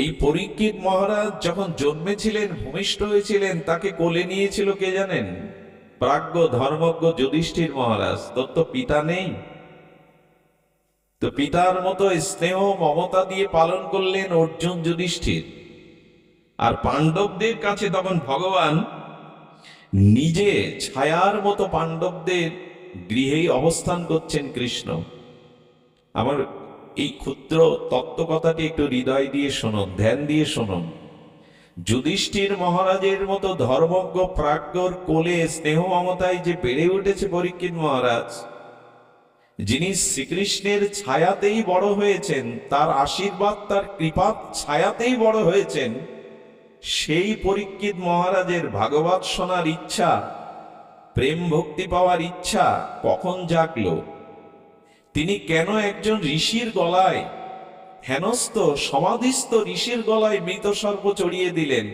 এই পরীক্ষিত মহারাজ যখন জন্মেছিলেন, ভূমিষ্ঠ হয়েছিলেন, তাকে কোলে নিয়েছিল কে জানেন? প্রাজ্ঞ ধর্মজ্ঞ যুধিষ্ঠির মহারাজ। তোর তো পিতা নেই, তো পিতার মতো স্নেহ মমতা দিয়ে পালন করলেন অর্জুন যুধিষ্ঠির। আর পাণ্ডবদের কাছে তখন ভগবান নিজে ছায়ার মতো পাণ্ডবদের গৃহেই অবস্থান করছেন কৃষ্ণ। আমার এই ক্ষুদ্র তত্ত্ব কথাটি একটু হৃদয় দিয়ে শুনুন, ধ্যান দিয়ে শুনুন। যুধিষ্ঠির মহারাজের মতো ধর্মজ্ঞ প্রাজ্ঞর কোলে স্নেহ মমতায় যে বেড়ে উঠেছে পরীক্ষিত মহারাজ, যিনি শ্রীকৃষ্ণের ছায়াতেই বড় হয়েছেন, তার আশীর্বাদ তার কৃপা ছায়াতেই বড় হয়েছেন, সেই পরীক্ষিত মহারাজের ভাগবত শোনার ইচ্ছা, প্রেম ভক্তি পাওয়ার ইচ্ছা কখন জাগলো? তিনি কেন একজন ঋষির গলায়, হেনস্থ সমাধিস্থ ঋষির গলায় মৃত সর্প চড়িয়ে দিলেন?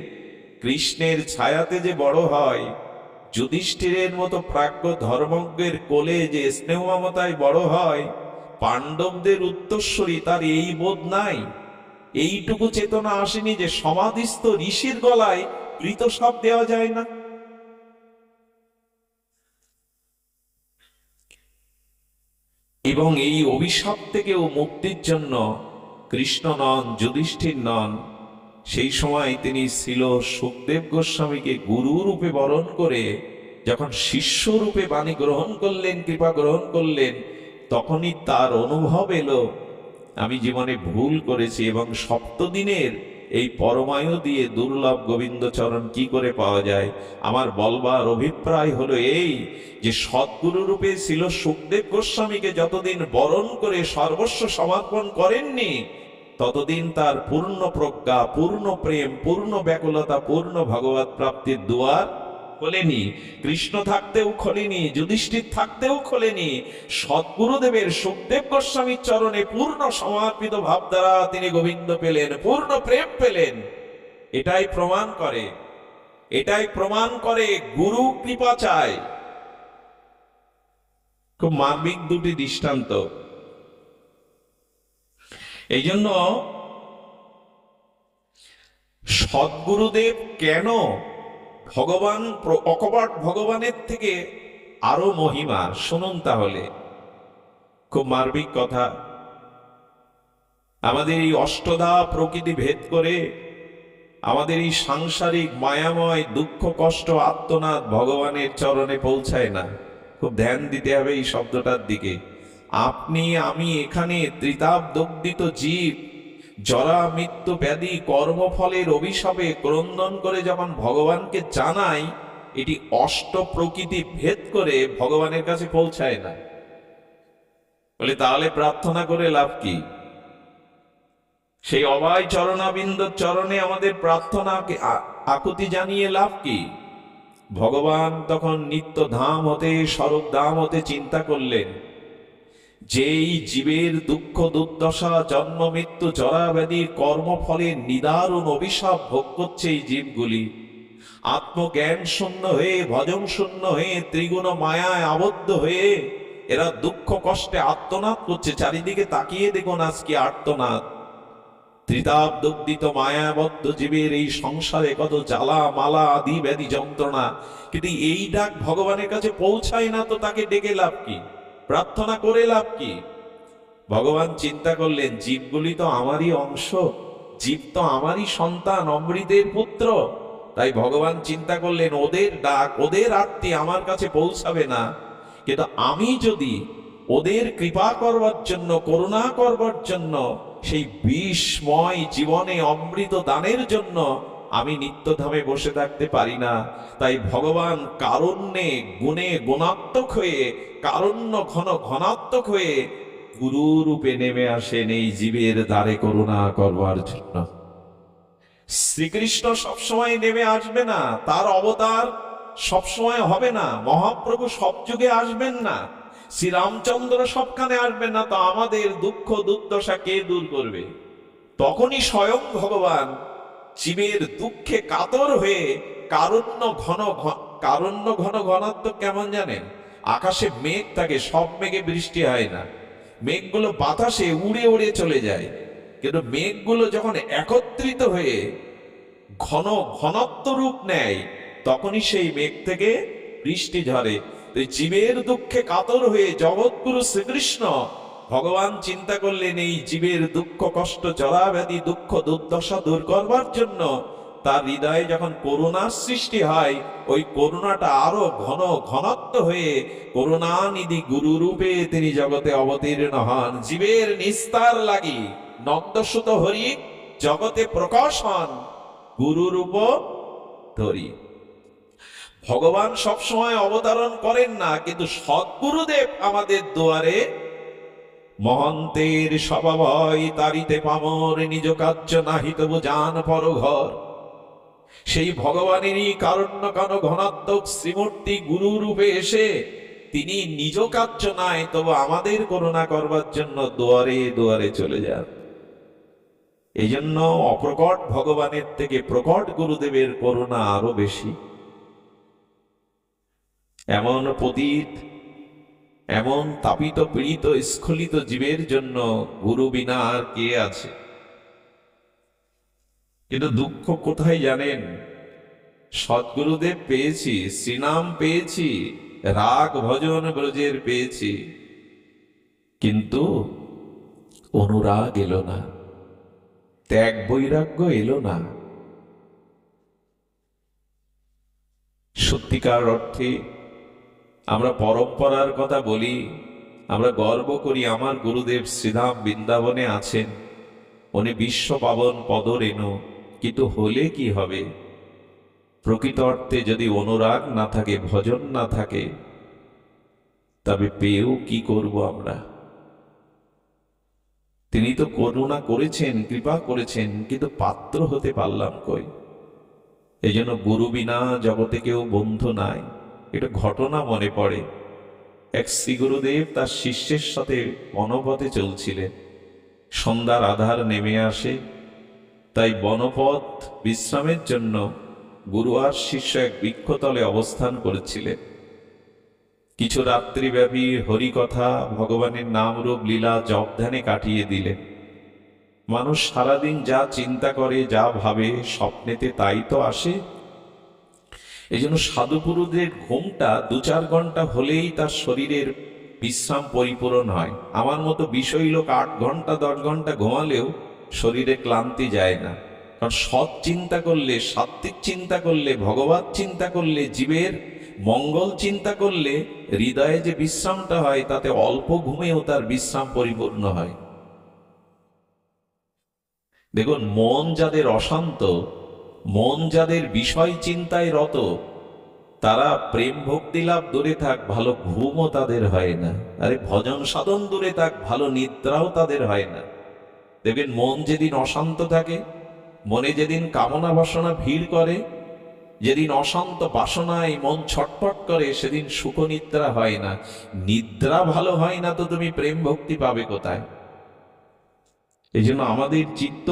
কৃষ্ণের ছায়াতে যে বড় হয়, যুধিষ্ঠিরের মতো প্রাজ্ঞ ধর্মজ্ঞের কোলে যে স্নেহ মমতায় বড় হয়, পাণ্ডবদের উত্তরসূরি, তার এই বোধ নাই? এইটুকু চেতনা আসেনি যে সমাধিস্থ ঋষির গলায় মৃত সাপ দেওয়া যায় না? এবং এই অভিশাপ থেকেও মুক্তির জন্য কৃষ্ণ নন, যুধিষ্ঠির নন, সেই সময় তিনি ছিল সুখদেব গোস্বামীকে গুরু রূপে বরণ করে যখন শিষ্য রূপে বাণী গ্রহণ করলেন, কৃপা গ্রহণ করলেন, তখনই তার অনুভব এলো আমি জীবনে ভুল করেছি, এবং সপ্তদিনের এই পরমায়ু দিয়ে দুর্লভ গোবিন্দ চরণ কি করে পাওয়া যায়। আমার বলবার অভিপ্রায় হলো এই, যে সদ্গুরু রূপে ছিল সুখদেব গোস্বামীকে যতদিন বরণ করে সর্বস্ব সমর্পণ করেননি, ততদিন তার পূর্ণ প্রজ্ঞা, পূর্ণ প্রেম, পূর্ণ ব্যাকুলতা, পূর্ণ ভগবত প্রাপ্তির দুয়ার খোলেনি। কৃষ্ণ থাকতেও খোলেনি, যুধিষ্ঠির থাকতেও খোলেনি। সদ্গুরুদেবের সুখদেব গোস্বামীর চরণে পূর্ণ সমর্পিত ভাব দ্বারা তিনি গোবিন্দ পেলেন, পূর্ণ প্রেম পেলেন। এটাই প্রমাণ করে, এটাই প্রমাণ করে গুরু কৃপা চায়। খুব মার্মিক দুটি দৃষ্টান্ত। এই জন্য সদ্গুরুদেব কেন ভগবান, অকপট ভগবানের থেকে আরো মহিমা, শুনুন তাহলে। খুব মার্মিক কথা। আমাদের এই অষ্টধা প্রকৃতি ভেদ করে, আমাদের এই সাংসারিক মায়াময় দুঃখ কষ্ট আত্মনাদ ভগবানের চরণে পৌঁছায় না। খুব ধ্যান দিতে হবে এই শব্দটার দিকে। আপনি আমি এখানে ত্রিতাপ-দগ্ধিত জীব, জরা মৃত্যু ব্যাধি কর্মফলের অভিশাপে ক্রন্দন করে যখন ভগবানকে জানাই, এটি অষ্ট প্রকৃতি ভেদ করে ভগবানের কাছে পৌঁছায় না। বলে তাহলে প্রার্থনা করে লাভ কি? সেই অভয় চরণাবিন্দ চরণে আমাদের প্রার্থনা আকুতি জানিয়ে লাভ কি? ভগবান তখন নিত্য ধাম হতে, স্বরূপ ধাম হতে চিন্তা করলেন, যেই জীবের দুঃখ দুর্দশা, জন্ম মৃত্যু জরা ব্যাধির কর্মফলে নিদারুণ অভিশাপ ভোগ করছে এই জীবগুলি, আত্মজ্ঞান শূন্য হয়ে, ভজন শূন্য হয়ে, ত্রিগুণ মায়ায় আবদ্ধ হয়ে এরা দুঃখ কষ্টে আর্তনাদ করছে। চারিদিকে তাকিয়ে দেখুন আজকে আর্তনাদ। ত্রিতাপ দগ্ধিত মায়াবদ্ধ জীবের এই সংসারে কত জ্বালা মালা আদি ব্যাধি যন্ত্রণা, কিন্তু এই ডাক ভগবানের কাছে পৌঁছায় না, তো তাকে ডেকে লাভ কি? প্রার্থনা করে লাভ কি? ভগবান চিন্তা করলেন, জীবগুলি তো আমারই অংশ, জীব তো আমারই সন্তান, অমৃতের পুত্র। তাই ভগবান চিন্তা করলেন, ওদের ডাক, ওদের আরতি আমার কাছে পৌঁছাবে না, কিন্তু আমি যদি ওদের কৃপা করবার জন্য, করুণা করবার জন্য, সেই বিষময় জীবনে অমৃত দানের জন্য আমি নিত্যধামে বসে থাকতে পারি না। তাই ভগবান কারুণ্যে গুণে গুণাত্মক হয়ে, কারুণ্য ঘন ঘনাত্মক হয়ে গুরু রূপে নেমে আসেন এই জীবের দ্বারে করুণা করবার জন্য। শ্রীকৃষ্ণ সবসময় নেমে আসবে না, তার অবতার সবসময় হবে না, মহাপ্রভু সব যুগে আসবেন না, শ্রীরামচন্দ্র সবখানে আসবেন না, তো আমাদের দুঃখ দুর্দশা কে দূর করবে? তখনই স্বয়ং ভগবান জীবের দুঃখে কাতর হয়ে কারুণ্য ঘন ঘনাত্মক কেমন জানেন? আকাশে মেঘ থাকে, সব মেঘে বৃষ্টি হয় না, মেঘগুলো বাতাসে উড়ে উড়ে চলে যায়। কিন্তু মেঘগুলো যখন একত্রিত হয়ে ঘন ঘনত্ব রূপ নেয়, তখনই সেই মেঘ থেকে বৃষ্টি ঝরে। জীবের দুঃখে কাতর হয়ে জগৎগুরু শ্রীকৃষ্ণ ভগবান চিন্তা করলেন এই জীবের দুঃখ কষ্ট জরা ব্যাধি দুঃখ দুর্দশা দূর করবার জন্য তার হৃদয়ে যখন করুণার সৃষ্টি হয়, ওই করুণাটা আরো ঘন ঘনত্ব হয়ে করুণানিধি গুরু রূপে তিনি জগতে অবতীর্ণ হন। জীবের নিস্তার লাগি নন্দসুত হরি জগতে প্রকাশ হন গুরু রূপ ধরি। ভগবান সবসময় অবতারণ করেন না, কিন্তু সদ্গুরুদেব আমাদের দুয়ারে মহন্তের স্বভাবয় তারিতে পামর নিজ কার্য নাহি তবু জান পরঘর। সেই ভগবানেরই কারণ্য কান ঘনাত্মক শ্রীমূর্তি গুরু রূপে এসে তিনি নিজ কার্য নাই তবু আমাদের করুণা করবার জন্য দুয়ারে দুয়ারে চলে যান। এই জন্য অপ্রকট ভগবানের থেকে প্রকট গুরুদেবের করুণা আরো বেশি। এমন পতিত এমন তাপিত পীড়িত স্খলিত জীবের জন্য গুরু বিনা আর কে আছে? কিন্তু দুঃখ কোথায় জানেন? সদ্গুরুদেব পেয়েছি, শ্রীনাম পেয়েছি, রাগ ভজন ব্রজের পেয়েছি, কিন্তু অনুরাগ এলো না, ত্যাগ বৈরাগ্য এলো না। সত্যিকার অর্থে আমরা পরম্পরার কথা বলি, আমরা গর্ব করি আমার গুরুদেব শ্রীধাম বৃন্দাবনে আছেন, উনি বিশ্ব পাবন পদ রেণু। কিন্তু হলে কি হবে? প্রকৃত অর্থে যদি অনুরাগ না থাকে, ভজন না থাকে, তবে পেয়েও কি করব আমরা? তিনি তো করুণা করেছেন, কৃপা করেছেন, কিন্তু পাত্র হতে পারলাম কই? এই জন্য গুরু বিনা জগতে কেউ বন্ধু নাই। এটা ঘটনা মনে পড়ে, এক শ্রী গুরুদেব তার শিষ্যের সাথে বনপথে চলছিলেন। সন্ধ্যার আধার নেমে আসে, তাই বনপথ বিশ্রামের জন্য গুরু আর শিষ্য এক বৃক্ষতলে অবস্থান করেছিলেন। কিছু রাত্রিব্যাপী হরিকথা ভগবানের নাম রূপ লীলা জপ ধ্যানে কাটিয়ে দিলেন। মানুষ সারাদিন যা চিন্তা করে, যা ভাবে, স্বপ্নেতে তাই তো আসে। এই জন্য সাধুপুরুষদের ঘুমটা 2-4 ঘন্টা হলেই তার শরীরের বিশ্রাম পরিপূরণ হয়। আমার মতো বিষয়ী লোক 8 ঘন্টা 10 ঘন্টা ঘুমালেও শরীরে ক্লান্তি যায় না। কারণ সৎ চিন্তা করলে, সাত্ত্বিক চিন্তা করলে, ভগবত চিন্তা করলে, জীবের মঙ্গল চিন্তা করলে হৃদয়ে যে বিশ্রামটা হয়, তাতে অল্প ঘুমেও তার বিশ্রাম পরিপূর্ণ হয়। দেখুন, মন যাদের অশান্ত, মন যাদের বিষয় চিন্তায় রত, তারা প্রেম ভক্তি লাভ দূরে থাক, ভালো ঘুমও তাদের হয় না। আরে ভজন সাধন দূরে থাক, ভালো নিদ্রাও তাদের হয় না। দেখবেন মন যেদিন অশান্ত থাকে, মনে যেদিন কামনা বাসনা ভিড় করে, যেদিন অশান্ত বাসনায় মন ছটফট করে, সেদিন সুখ নিদ্রা হয় না। নিদ্রা ভালো হয় না তো তুমি প্রেম ভক্তি পাবে কোথায়? এই জন্য আমাদের চিত্ত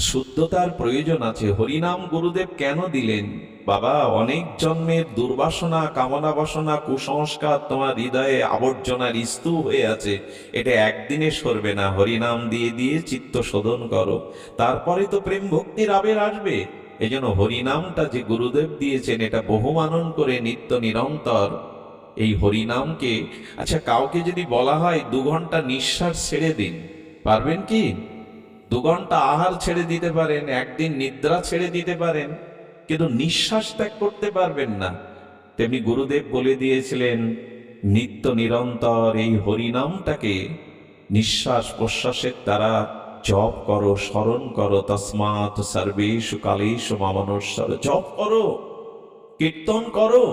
শুদ্ধতার প্রয়োজন আছে। হরিনাম গুরুদেব কেন দিলেন? বাবা, অনেক জন্মের দুর্বাসনা, কামনা বাসনা, কুসংস্কার তোমার হৃদয়ে আবর্জনার স্তূপ হয়ে আছে, এটা একদিনে সরবে না। হরিনাম দিয়ে দিয়ে চিত্ত শোধন করো, তারপরে তো প্রেম ভক্তির আবের আসবে। এই জন্য হরিনামটা যে গুরুদেব দিয়েছেন, এটা বহুমানন করে নিত্য নিরন্তর এই হরিনামকে। আচ্ছা, কাউকে যদি বলা হয় 2 ঘন্টা নিঃশ্বাস ছেড়ে দিন, পারবেন কি? 2 ঘন্টা আহার ছেড়ে দিতে পারেন, একদিন নিদ্রা ছেড়ে দিতে পারেন, কিন্তু নিঃশ্বাস ত্যাগ করতে পারবেন না। তেমনি গুরুদেব বলে দিয়েছিলেন, নিত্য নিরন্তর এই হরিনামটাকে নিঃশ্বাস প্রশ্বাসের দ্বারা জপ করো, স্মরণ করো। তস্মাৎ সর্বেষু কালেষু মামনস্বর। জপ করো, কীর্তন করো।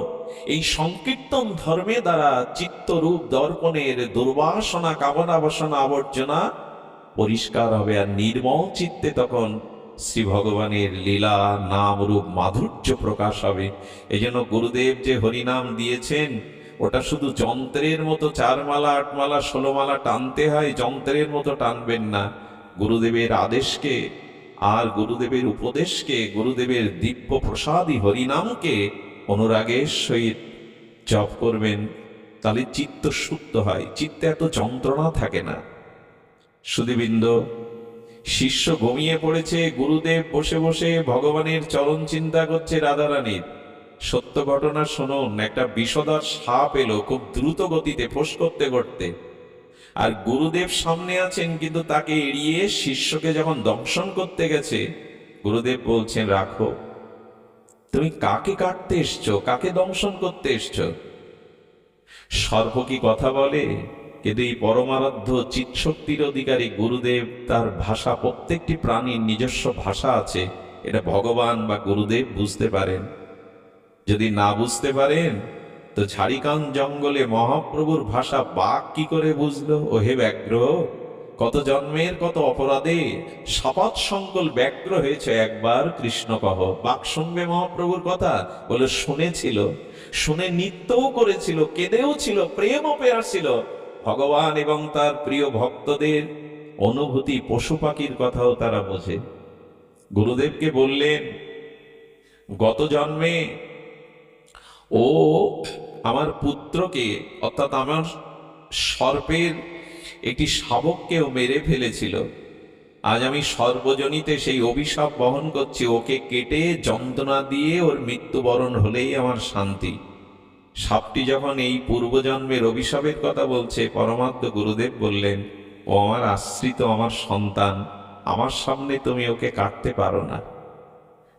এই সংকীর্তন ধর্মে দ্বারা চিত্তরূপ দর্পণের দুর্বাসনা, কামনা বাসনা, আবর্জনা পরিষ্কার হবে, আর নির্মল চিত্তে তখন শ্রী ভগবানের লীলা নাম রূপ মাধুর্য প্রকাশ হবে। এই জন্য গুরুদেব যে হরিনাম দিয়েছেন, ওটা শুধু যন্ত্রের মতো 4 মালা 8 মালা 16 মালা টানতে হয়, যন্ত্রের মতো টানবেন না। গুরুদেবের আদেশকে আর গুরুদেবের উপদেশকে, গুরুদেবের দিব্য প্রসাদী হরিনামকে অনুরাগের সহিত জপ করবেন, তাহলে চিত্ত শুদ্ধ হয়, চিত্তে এত যন্ত্রণা থাকে না। সুধীবৃন্দ, শিষ্য ঘুমিয়ে পড়েছে, গুরুদেব বসে বসে ভগবানের চরণ চিন্তা করছে রাধারানীর। সত্য ঘটনা শুনুন, একটা বিষধর সাপ এলো খুব দ্রুত গতিতে, ফোঁস করতে করতে। আর গুরুদেব সামনে আছেন, কিন্তু তাকে এড়িয়ে শিষ্যকে যখন দংশন করতে গেছে, গুরুদেব বলছেন, রাখো, তুমি কাকে কাটতে এসছো, কাকে দংশন করতে এসছো? সর্প কি কথা বলে? কিন্তু এই পরমারাধ্য চিৎশক্তির অধিকারী গুরুদেব, তার ভাষা, প্রত্যেকটি প্রাণীর নিজস্ব ভাষা আছে, এটা ভগবান বা গুরুদেব বুঝতে পারেন। যদি না বুঝতে পারেন তো ঝাড়িকান জঙ্গলে মহাপ্রভুর ভাষা বাঘ কি করে বুঝলো? ও হে ব্যাঘ্র, কত জন্মের কত অপরাধে শপথ সংকল ব্যগ্র হয়েছে, একবার কৃষ্ণ কহ। বাঘ শুনবে মহাপ্রভুর কথা? বলে শুনেছিল, শুনে নৃত্যও করেছিল, কেঁদেও ছিল, প্রেমও পেয়েছিল। ভগবান এবং তার প্রিয় ভক্তদের অনুভূতি, পশু পাখির কথাও তারা বোঝে। গুরুদেবকে বললেন, গত জন্মে ও আমার পুত্রকে, অর্থাৎ আমার সর্পের একটি শাবককেও মেরে ফেলেছিল। আজ আমি সর্বজনীতে সেই অভিশাপ বহন করছি, ওকে কেটে যন্ত্রণা দিয়ে ওর মৃত্যুবরণ হলেই আমার শান্তি। সাপটি যখন এই পূর্বজন্মের অভিশাপের কথা বলছে, পরমাত্ম গুরুদেব বললেন, ও আমার আশ্রিত, আমার সন্তান, আমার সামনে তুমি ওকে কাটতে পারো না।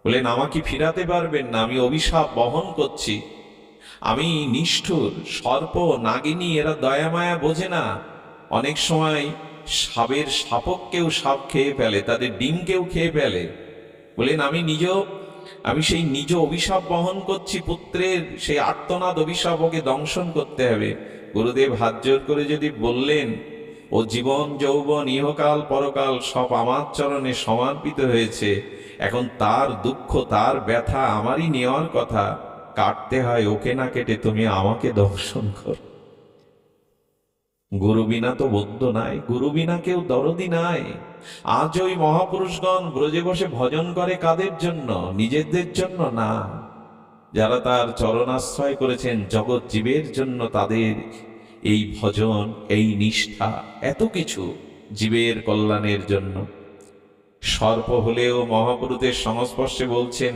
বললেন, আমাকে ফিরাতে পারবেন না, আমি অভিশাপ বহন করছি, আমি নিষ্ঠুর। সর্প, নাগিনী এরা দয়া মায়া বোঝে না। অনেক সময় সাপের শাবককেও সাপ খেয়ে ফেলে, তাদের ডিমকেও খেয়ে ফেলে। বলেন, আমি সেই নিজ অভিশাপ বহন করছি, পুত্রের সেই আর্তনাদ অভিশাপ, ওকে দংশন করতে হবে। গুরুদেব হাত জোর করে যদি বললেন, ও জীবন যৌবন ইহকাল পরকাল সব আমার চরণে সমর্পিত হয়েছে, এখন তার দুঃখ, তার ব্যথা আমারই নেওয়ার কথা, কাটতে হয়, ওকে না কেটে তুমি আমাকে দংশন কর। গুরু বিনা তো বন্ধ নাই, গুরু বিনা কেউ দরদি নাই। আজ ওই মহাপুরুষগণ ব্রজে বসে ভজন করে কাদের জন্য? নিজেদের জন্য না, যারা তার চরণাশ্রয় করেছেন জগৎ জীবের জন্য। তাদের এই ভজন, এই নিষ্ঠা, এত কিছু জীবের কল্যাণের জন্য। সর্প হলেও মহাপুরুষের সংস্পর্শে বলছেন,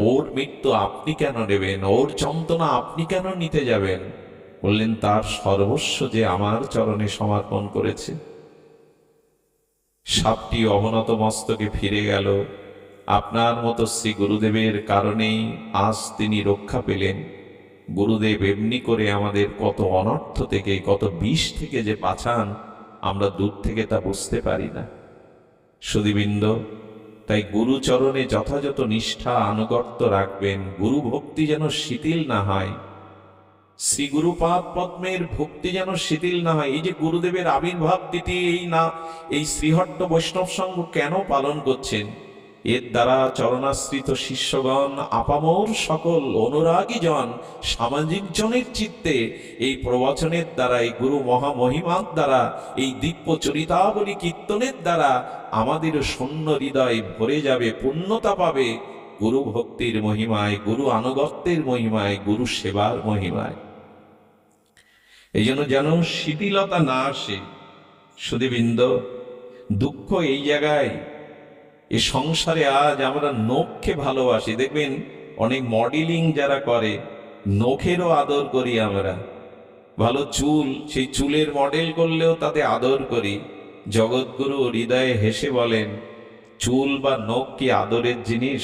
ওর মৃত্যু আপনি কেন নেবেন, ওর যন্ত্রণা আপনি কেন নিতে যাবেন? বললেন, তার সর্বস্ব যে আমার চরণে সমর্পণ করেছে। সাপটি অবনত মস্তকে ফিরে গেল। আপনার মতো শ্রী গুরুদেবের কারণেই আজ তিনি রক্ষা পেলেন। গুরুদেব এমনি করে আমাদের কত অনর্থ থেকে, কত বিষ থেকে যে বাঁচান, আমরা দূর থেকে তা বুঝতে পারি না। সুধীবৃন্দ, তাই গুরুচরণে যথাযথ নিষ্ঠা আনুগত্য রাখবেন, গুরু ভক্তি যেন শিথিল না হয়। শ্রী গুরুপাদ পদ্মের ভক্তি যেন শিথিল না হয়। এই যে গুরুদেবের আবির্ভাব তিথি, এই শ্রীহট্ট বৈষ্ণব সংঘ কেন পালন করছেন? এর দ্বারা চরণাশ্রিত শিষ্যগণ, আপামর সকল অনুরাগী জন, সামাজিক জনের চিত্তে এই প্রবচনের দ্বারা, এই গুরু মহামহিমার দ্বারা, এই দিব্য চরিতাবলী কীর্তনের দ্বারা আমাদের শূন্য হৃদয় ভরে যাবে, পূর্ণতা পাবে গুরু ভক্তির মহিমায়, গুরু আনুগত্যের মহিমায়, গুরু সেবার মহিমায়। এই জন্য যেন শিথিলতা না আসে। সুধীবৃন্দ, দুঃখ এই জায়গায়, এ সংসারে আজ আমরা নখকে ভালোবাসি। দেখবেন অনেক মডেলিং যারা করে, নখেরও আদর করি আমরা। ভালো চুল, সেই চুলের মডেল করলেও তাতে আদর করি। জগৎগুরু হৃদয়ে হেসে বলেন, চুল বা নখ কি আদরের জিনিস,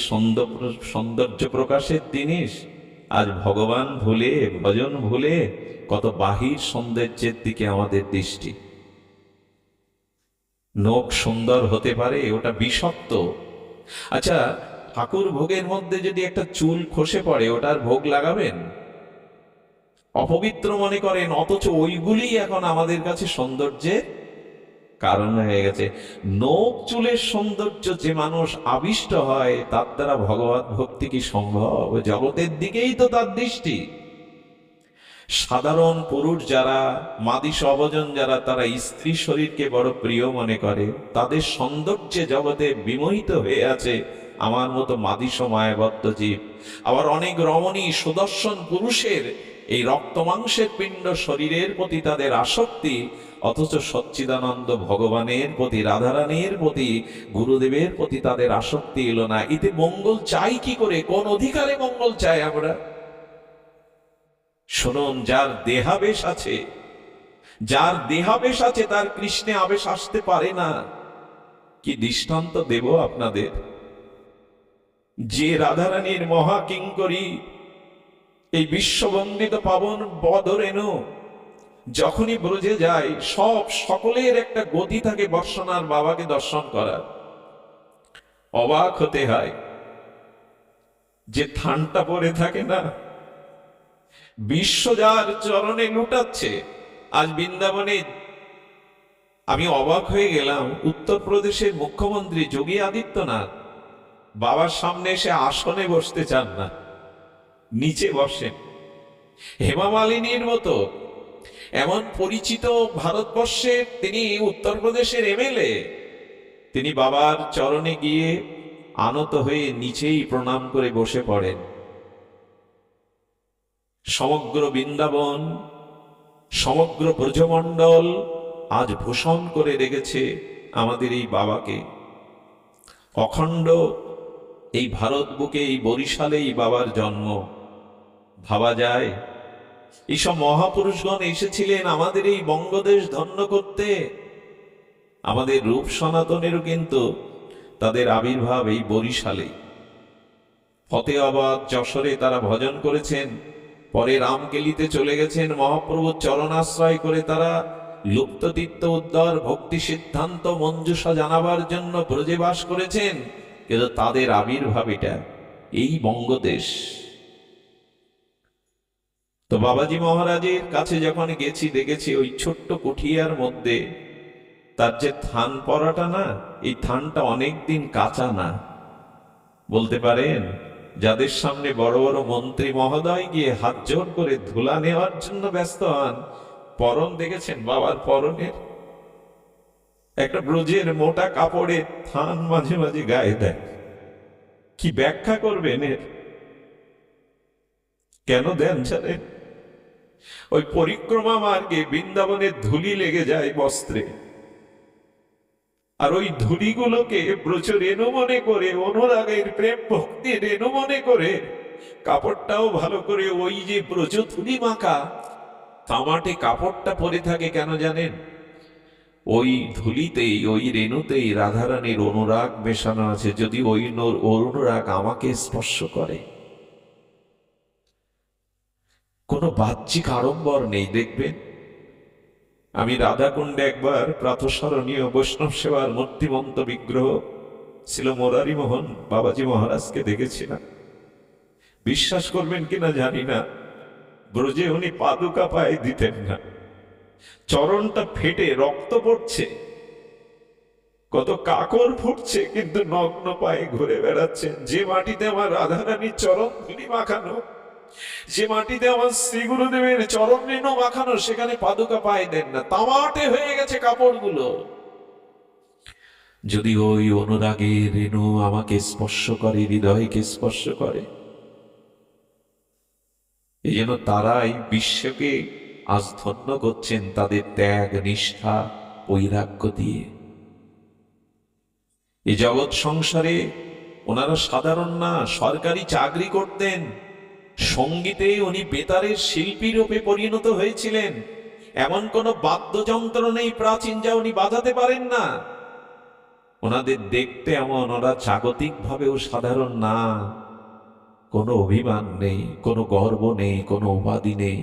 সৌন্দর্য প্রকাশের জিনিস? আজ ভগবান ভুলে, ভজন ভুলে কত বাহির সৌন্দর্যের দিকে আমাদের দৃষ্টি। নখ সুন্দর হতে পারে, ওটা বিষাক্ত। আচ্ছা, ঠাকুর ভোগের মধ্যে যদি একটা চুল খসে পড়ে, ওটার ভোগ লাগাবেন? অপবিত্র মনে করেন, অথচ ওইগুলি এখন আমাদের কাছে সৌন্দর্যের কারণ হয়ে গেছে। নখ চুলের সৌন্দর্য যে মানুষ আবিষ্ট হয়, তার দ্বারা ভগবত ভক্তি কি সম্ভব? জগতের দিকেই তো তার দৃষ্টি। সাধারণ পুরুষ যারা, মাদিস অবজন যারা, তারা স্ত্রী শরীরকে বড় প্রিয় মনে করে, তাদের সৌন্দর্যে জগতে বিমোহিত হয়ে আছে আমার মতো মাদিস মায়াবদ্ধ জীব। আবার অনেক রমণী সুদর্শন পুরুষের এই রক্ত মাংসের পিণ্ড শরীরের প্রতি তাদের আসক্তি, অথচ সচ্চিদানন্দ ভগবানের প্রতি, রাধারানীর প্রতি, গুরুদেবের প্রতি তাদের আসক্তি এলো না। এতে মঙ্গল চাই কি করে? কোন অধিকারে মঙ্গল চাই আমরা? শুনুন, যার দেহাবেশ আছে, যার দেহাবেশ আছে তার কৃষ্ণে আবেশ আসতে পারে না। কি দৃষ্টান্ত দেব আপনাদের? যে রাধারানীর মহাকিঙ্করী, এই বিশ্ববন্দিত পাবন বদরেণু যখনই ব্রজে যায়, সকলের একটা গতি থাকে বর্ষনার বাবাকে দর্শন করার। অবাক হতে হয়, যে থানটা পরে থাকে না, বিশ্ব যার চরণে লুটাচ্ছে। আজ বৃন্দাবনে আমি অবাক হয়ে গেলাম, উত্তরপ্রদেশের মুখ্যমন্ত্রী যোগী আদিত্যনাথ বাবার সামনে এসে আসনে বসতে চান না, নিচে বসেন। হেমা মালিনীর মতো এমন পরিচিত ভারতবর্ষের তিনি উত্তরপ্রদেশের এমএলএ, তিনি বাবার চরণে গিয়ে আনত হয়ে নিচেই প্রণাম করে বসে পড়েন। সমগ্র বৃন্দাবন, সমগ্র ব্রজমণ্ডল আজ ভূষণ করে রেখেছে আমাদের এই বাবাকে। অখণ্ড এই ভারত বুকে, এই বরিশালেই বাবার জন্ম। ভাবা যায়, এইসব মহাপুরুষগণ এসেছিলেন আমাদের এই বঙ্গদেশ ধন্য করতে। আমাদের রূপ সনাতনেরও কিন্তু তাদের আবির্ভাব এই বরিশালে। ফতেহাবাদ, যশোরে তারা ভজন করেছেন, পরে রামকেলিতে চলে গেছেন। মহাপ্রভুর চরণাশ্রয় করে তারা লুপ্ততীর্থ উদ্ধার ভক্তি সিদ্ধান্ত মঞ্জুষা জানাবার জন্য ব্রজে বাস করেছেন, কিন্তু তাদের আবির্ভাব এটা এই বঙ্গদেশ। তো বাবাজি মহারাজের কাছে যখন গেছি, দেখেছি ওই ছোট্ট কুঠিয়ার মধ্যে তার যে থান পরাটা না, এই থানটা অনেকদিন কাঁচা না। বলতে পারেন, যাদের সামনে বড় বড় মন্ত্রী মহোদয় গিয়ে হাত জোর করে ধুলা নেওয়ার জন্য ব্যস্ত হন, পরন দেখেছেন বাবার পরনের? একটা ব্রজের মোটা কাপড়ে থান মাঝে মাঝে গায়ে দেয়। কি ব্যাখ্যা করবেন এর? কেন দেন জানেন? ওই পরিক্রমা মার্গে বৃন্দাবনের ধুলি লেগে যায় বস্ত্রে, আর ওই ধুলিগুলোকে ব্রজ রেণু মনে করে, অনুরাগের প্রেম ভক্তি রেণু মনে করে কাপড়টাও ভালো করে ওই যে ব্রজ ধুলি মাখা তামাটে কাপড়টা পরে থাকে। কেন জানেন? ওই ধুলিতেই, ওই রেণুতেই রাধারানীর অনুরাগ মেশানো আছে। যদি ওই অনুরাগ আমাকে স্পর্শ করে, কোনো বাহ্যিক আড়ম্বর নেই। দেখবেন, আমি রাধাকুণ্ডে একবার প্রাতঃস্মরণীয় বৈষ্ণব সেবার মূর্তিমন্ত বিগ্রহ ছিল মুরারি মোহন বাবাজি মহারাজকে দেখেছিলাম। বিশ্বাস করবেন কিনা জানি না, ব্রজে উনি পাদুকা পায়ে দিতেন না, চরণটা ফেটে রক্ত পড়ছে, কত কাকর ফুটছে, কিন্তু নগ্ন পায়ে ঘুরে বেড়াচ্ছেন। যে মাটিতে আমার রাধারানীর চরণ ধুলি মাখানো, যে মাটিতে আমার শ্রী গুরুদেবের চরণ রেণু মাখানো, সেখানে পাদুকা পায়ে দেন না, তামাটে হয়ে গেছে কাপড়গুলো। যদি ওই অনুরাগের রেণু আমাকে স্পর্শ করে, হৃদয়কে স্পর্শ করে, এই জন্য তারাই বিশ্বকে আজ ধন্য করছেন তাদের ত্যাগ, নিষ্ঠা, বৈরাগ্য দিয়ে। এই জগৎ সংসারে ওনারা সাধারণ না, সরকারি চাকরি করতেন, সঙ্গীতে উনি বেতারের শিল্পী রূপে পরিণত হয়েছিলেন। এমন কোন বাদ্যযন্ত্র নেই প্রাচীন যা উনি বাজাতে পারেন না। ওনাদের দেখতে এমন, ওরা জাগতিক ভাবেও সাধারণ না। কোনো অভিমান নেই, কোনো গর্ব নেই, কোনো উপাধি নেই।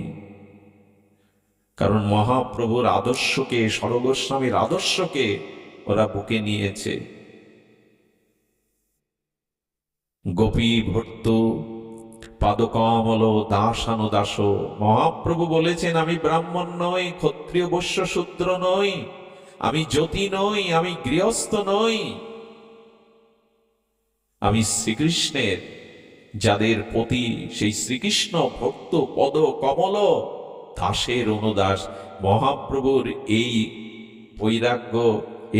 কারণ মহাপ্রভুর আদর্শকে, সর্বস্বামীর আদর্শকে ওরা বুকে নিয়েছে। গোপী ভর্ত পাদকমল দাসানুদাস। মহাপ্রভু বলেছেন, আমি ব্রাহ্মণ নই, ক্ষত্রিয় বৈশ্য শূদ্র নই, আমি জ্যোতি নই, আমি গৃহস্থ নই, আমি শ্রীকৃষ্ণের যাদের প্রতি সেই শ্রীকৃষ্ণ ভক্ত পদ কমল দাসের অনুদাস। মহাপ্রভুর এই বৈরাগ্য,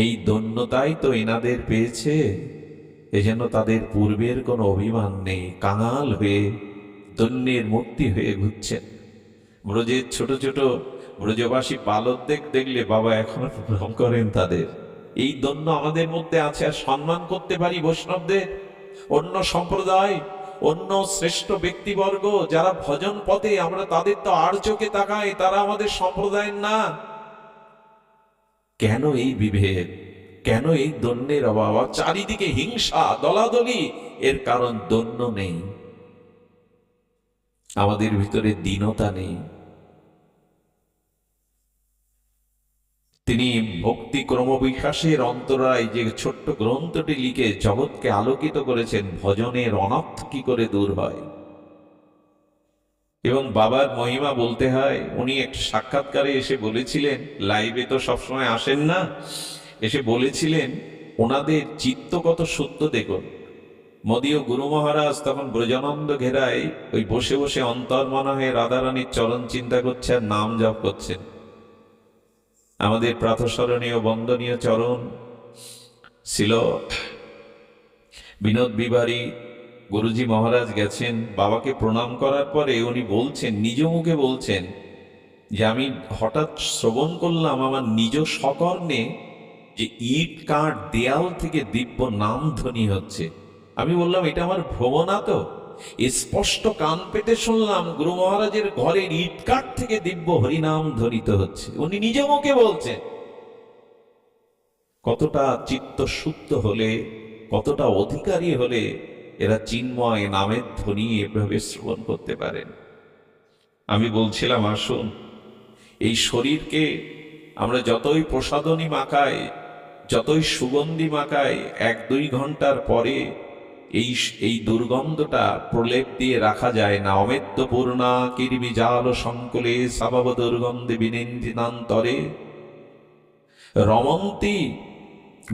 এই ধন্যতাই তো এনাদের পেয়েছে। এজন্য তাদের পূর্বের কোনো অভিমান নেই, কাঙাল হয়ে ধন্যের মূর্তি হয়ে ঘুরছেন। ব্রজের ছোট ছোট ব্রজবাসী বালকদের দেখলে বাবা এখনো প্রণাম করেন তাদের। এই দন্য আমাদের মধ্যে আছে। আর সম্মান করতে পারি বৈষ্ণবদের, অন্য সম্প্রদায়, অন্য শ্রেষ্ঠ ব্যক্তিবর্গ যারা ভজন পথে, আমরা তাদের তো আর চোখে তাকাই, তারা আমাদের সম্প্রদায়ের না। কেন এই বিভেদ, কেন এই দন্যের অভাব? চারিদিকে হিংসা, দলাদলি। এর কারণ দন্য নেই, আমাদের ভিতরে দীনতা নেই। তিনি ভক্তি ক্রমবিকাশের অন্তরায় যে ছোট্ট গ্রন্থটি লিখে জগৎকে আলোকিত করেছেন, ভজনের অনর্থ কি করে দূর হয়। এবং বাবার মহিমা বলতে হয়, উনি একটা সাক্ষাৎকারে এসে বলেছিলেন, লাইভে তো সবসময় আসেন না, এসে বলেছিলেন ওনাদের চিত্ত কত শুদ্ধ দেখুন। মদীয় গুরু মহারাজ তখন ব্রজানন্দ ঘেরায় ওই বসে বসে অন্তর্মনা হয়ে রাধারানীর চরণ চিন্তা করছে আর নাম জপ করছেন। আমাদের প্রাতঃস্মরণীয় বন্দনীয় চরণ ছিল বিনোদ বিহারী গুরুজি মহারাজ গেছেন, বাবাকে প্রণাম করার পরে উনি বলছেন, নিজ মুখে বলছেন যে আমি হঠাৎ শ্রবণ করলাম আমার নিজ সকর্ণে যে ইট কাঠ দেয়াল থেকে দিব্য নাম ধ্বনি হচ্ছে। আমি বললাম এটা আমার ভ্রম না তো, স্পষ্ট কান পেতে শুনলাম গুরু মহারাজের ঘরের ইট কাঠ থেকে দিব্য হরিনাম ধ্বনিত হচ্ছে। উনি নিজ মুখে বলছেন। কতটা চিত্ত শুদ্ধ হলে, কতটা অধিকারী হলে এরা চিন্ময় নামের ধ্বনি এভাবে শ্রবণ করতে পারেন। আমি বলছিলাম, আসুন এই শরীরকে আমরা যতই প্রসাদনী মাখাই, যতই সুগন্ধি মাখাই, 1-2 ঘন্টার পরে এই দুর্গন্ধটা প্রলেপ দিয়ে রাখা যায় না। অমেদ্য পূর্ণা কিরবি জাল সংকুলে স্বভাব দুর্গন্ধে বিনিন্দিনান্তরে রমন্তি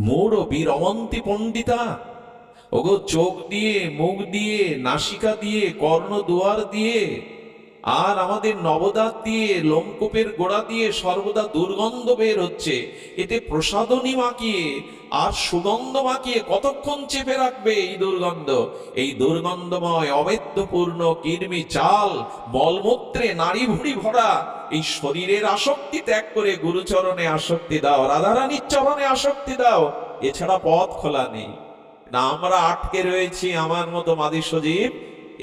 মূঢ় বিরমন্তি পণ্ডিতা। ওগো চোখ দিয়ে, মুখ দিয়ে, নাসিকা দিয়ে, কর্ণ দুয়ার দিয়ে আর আমাদের নবদাঁত দিয়ে, লোমকূপের গোড়া দিয়ে সর্বদা দুর্গন্ধ বের হচ্ছে। এতে প্রসাদনী মাখিয়ে আর সুগন্ধ মাখিয়ে কতক্ষণ চেপে রাখবে এই দুর্গন্ধ? এই দুর্গন্ধময় অবেদ্যপূর্ণ কৃমি চাল মলমূত্রে নারী ভুড়ি ভরা এই শরীরের আসক্তি ত্যাগ করে গুরুচরণে আসক্তি দাও, রাধারানীর চরণে আসক্তি দাও। এছাড়া পথ খোলা নেই। না আমরা আটকে রয়েছি আমার মতো মাদি সজীব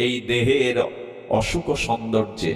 এই দেহের অসুখ সৌন্দর্যে।